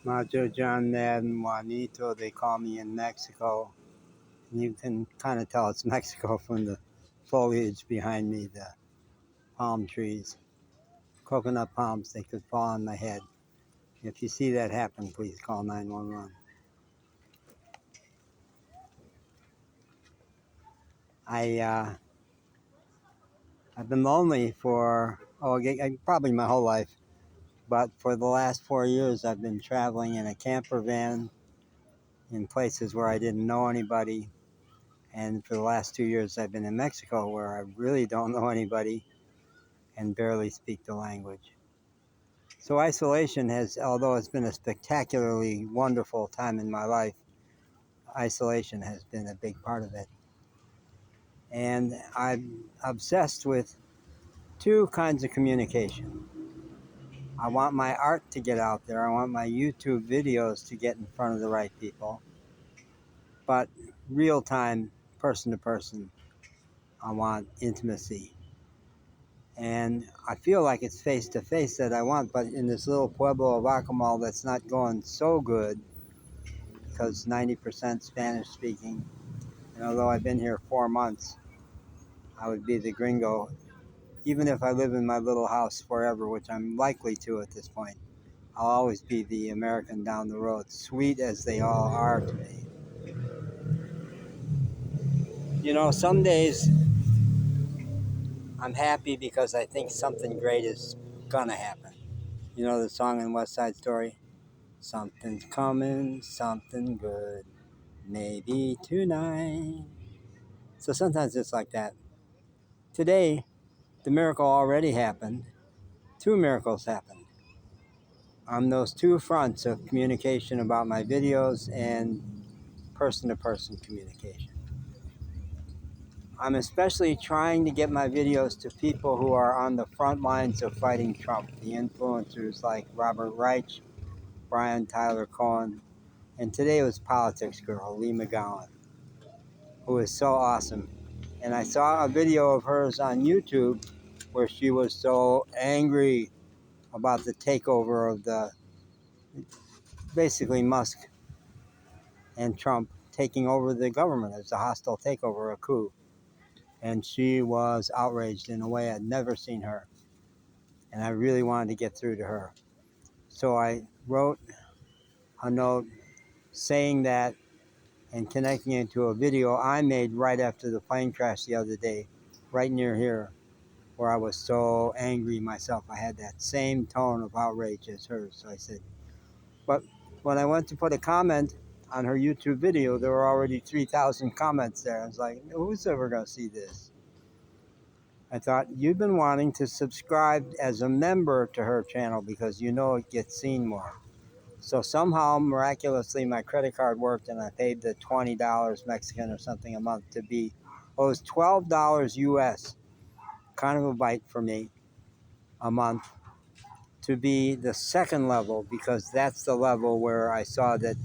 Macho John Madden, Juanito, they call me in Mexico. You can kind of tell it's Mexico from the foliage behind me, the palm trees, coconut palms, they could fall on my head. If you see that happen, please call 911. I've been lonely for, probably my whole life, but for the last 4 years, I've been traveling in a camper van in places where I didn't know anybody. And for the last 2 years, I've been in Mexico where I really don't know anybody and barely speak the language. So isolation has, although it's been a spectacularly wonderful time in my life, isolation has been a big part of it. And I'm obsessed with two kinds of communication. I want my art to get out there. I want my YouTube videos to get in front of the right people. But real time, person to person, I want intimacy. And I feel like it's face to face that I want, but in this little pueblo of Acamal that's not going so good because 90% Spanish speaking. And although I've been here 4 months, I would be the gringo, even if I live in my little house forever, which I'm likely to at this point. I'll always be the American down the road, sweet as they all are to me. You know, some days I'm happy because I think something great is gonna happen. You know the song in West Side Story? Something's coming, something good, maybe tonight. So sometimes it's like that. Today, the miracle already happened. Two miracles happened on those two fronts of communication about my videos and person-to-person communication. I'm especially trying to get my videos to people who are on the front lines of fighting Trump, the influencers like Robert Reich, Brian Tyler Cohen, and today it was Politics Girl, Lee McGowan, who is so awesome. And I saw a video of hers on YouTube where she was so angry about the takeover of basically Musk and Trump taking over the government. It's a hostile takeover, a coup. And she was outraged in a way I'd never seen her. And I really wanted to get through to her. So I wrote a note saying that and connecting it to a video I made right after the plane crash the other day, right near here, where I was so angry myself. I had that same tone of outrage as hers. So I said, but when I went to put a comment on her YouTube video, there were already 3,000 comments there. I was like, who's ever going to see this? I thought, you've been wanting to subscribe as a member to her channel because you know it gets seen more. So somehow, miraculously, my credit card worked and I paid the $20 Mexican or something a month to be, well, it was $12 US, kind of a bite for me, a month, to be the second level because that's the level where I saw that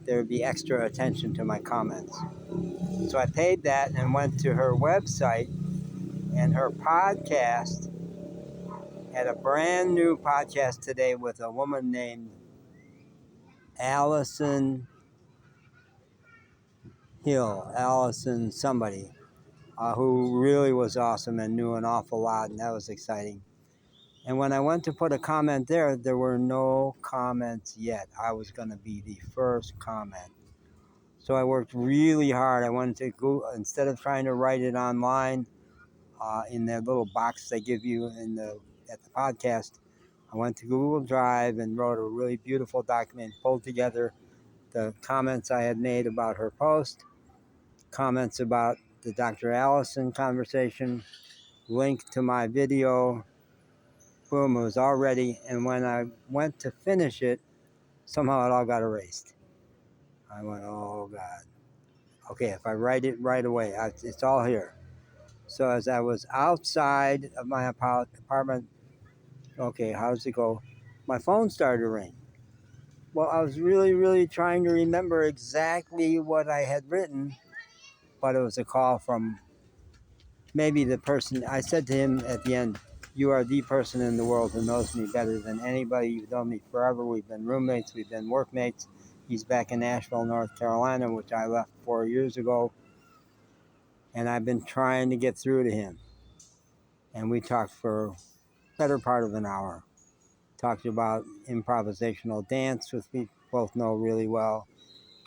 there would be extra attention to my comments. So I paid that and went to her website, and her podcast had a brand new podcast today with a woman named Allison Hill, Allison somebody, who really was awesome and knew an awful lot, and that was exciting. And when I went to put a comment there, there were no comments yet. I was going to be the first comment. So I worked really hard. I wanted to go, instead of trying to write it online in that little box they give you at the podcast, I went to Google Drive and wrote a really beautiful document, pulled together the comments I had made about her post, comments about the Dr. Allison conversation, link to my video. Boom, it was all ready. And when I went to finish it, somehow it all got erased. I went, oh God. Okay, if I write it right away, it's all here. So as I was outside of my apartment, okay, how does it go? My phone started to ring. Well, I was really, really trying to remember exactly what I had written, but it was a call from maybe the person. I said to him at the end, You are the person in the world who knows me better than anybody. You've known me forever. We've been roommates. We've been workmates. He's back in Nashville, North Carolina, which I left 4 years ago. And I've been trying to get through to him. And we talked for a better part of an hour. Talked about improvisational dance, which we both know really well.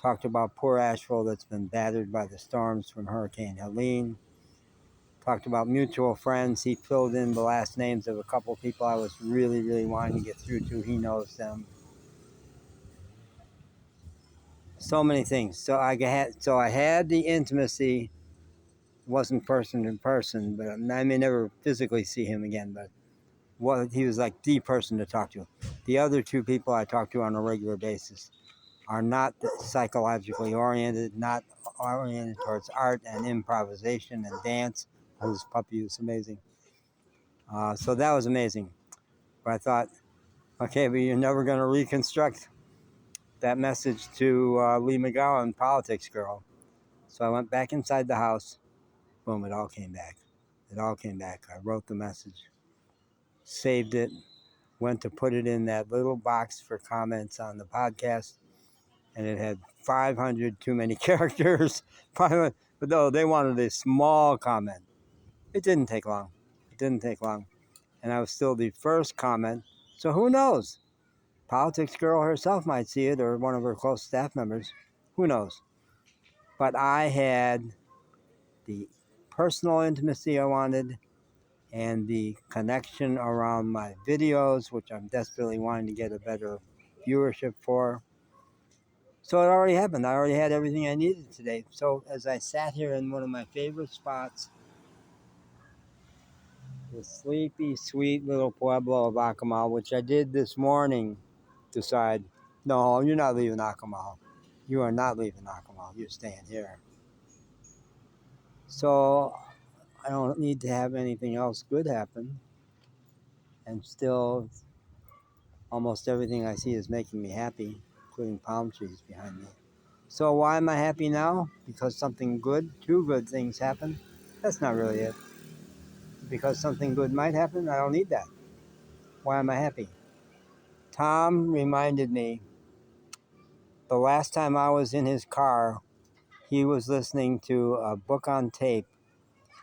Talked about poor Asheville that's been battered by the storms from Hurricane Helene. Talked about mutual friends. He filled in the last names of a couple of people I was really, really wanting to get through to. He knows them. So many things. So I had the intimacy. It wasn't person to person, but I may never physically see him again. But he was like the person to talk to. The other two people I talk to on a regular basis are not psychologically oriented, not oriented towards art and improvisation and dance. Oh, this puppy is amazing. So that was amazing. But I thought, okay, but you're never going to reconstruct that message to Lee McGowan, Politics Girl. So I went back inside the house. Boom, it all came back. It all came back. I wrote the message, saved it, went to put it in that little box for comments on the podcast, and it had 500 too many characters. 500, but no, they wanted a small comment. It didn't take long. It didn't take long. And I was still the first comment. So who knows? Politics Girl herself might see it, or one of her close staff members. Who knows? But I had the personal intimacy I wanted and the connection around my videos, which I'm desperately wanting to get a better viewership for. So it already happened. I already had everything I needed today. So as I sat here in one of my favorite spots, the sleepy, sweet little pueblo of Acamal, which I did this morning, decide, no, you're not leaving Acamal. You are not leaving Acamal. You're staying here. So I don't need to have anything else good happen. And still, almost everything I see is making me happy, including palm trees behind me. So why am I happy now? Because something good, two good things happen? That's not really it. Because something good might happen? I don't need that. Why am I happy? Tom reminded me the last time I was in his car, he was listening to a book on tape,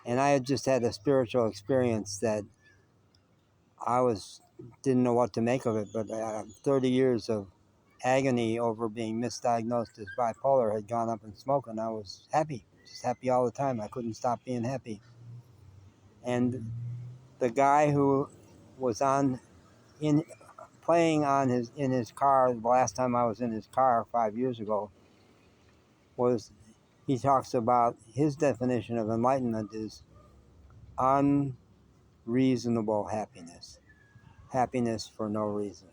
and I had just had a spiritual experience that didn't know what to make of it, but 30 years of agony over being misdiagnosed as bipolar had gone up in smoke, and I was happy, just happy all the time. I couldn't stop being happy. And the guy who was playing in his car the last time I was in his car 5 years ago he talks about his definition of enlightenment is unreasonable happiness, happiness for no reason.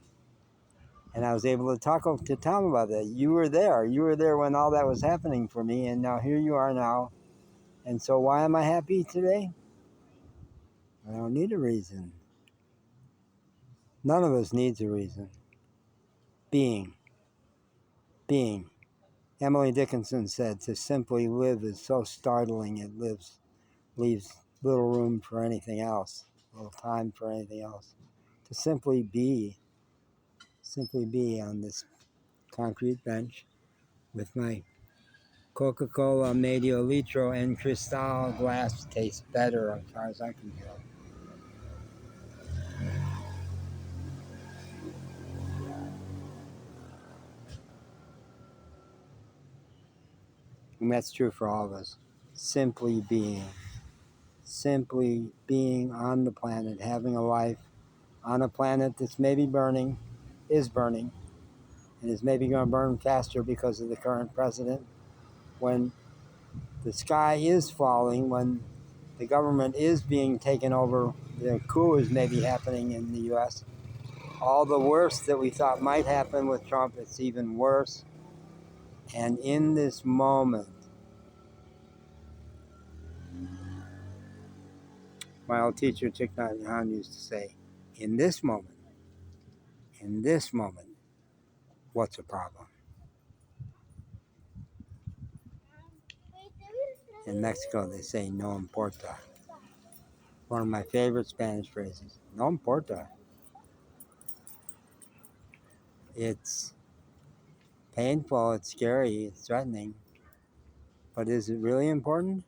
And I was able to talk to Tom about that. You were there when all that was happening for me, and now here you are now. And so why am I happy today? I don't need a reason. None of us needs a reason. Being. Emily Dickinson said, to simply live is so startling it leaves little room for anything else, little time for anything else. To simply be on this concrete bench with my Coca-Cola Medio Litro and Cristal glass tastes better as far as I can tell. And that's true for all of us. Simply being on the planet, having a life on a planet that's maybe is burning, and is maybe going to burn faster because of the current president. When the sky is falling, when the government is being taken over, the coup is maybe happening in the U.S., all the worst that we thought might happen with Trump, it's even worse. And in this moment, my old teacher, Thich Nhat Hanh, used to say, in this moment, what's a problem? In Mexico, they say, no importa. One of my favorite Spanish phrases. No importa. It's painful, it's scary, it's threatening. But is it really important?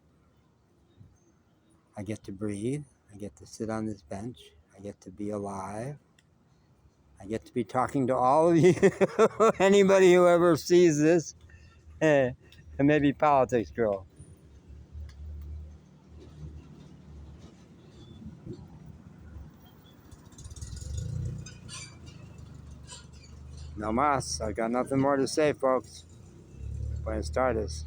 I get to breathe. I get to sit on this bench. I get to be alive. I get to be talking to all of you. Anybody who ever sees this. And maybe politics girl. No mas. I got nothing more to say, folks. Buenas tardes.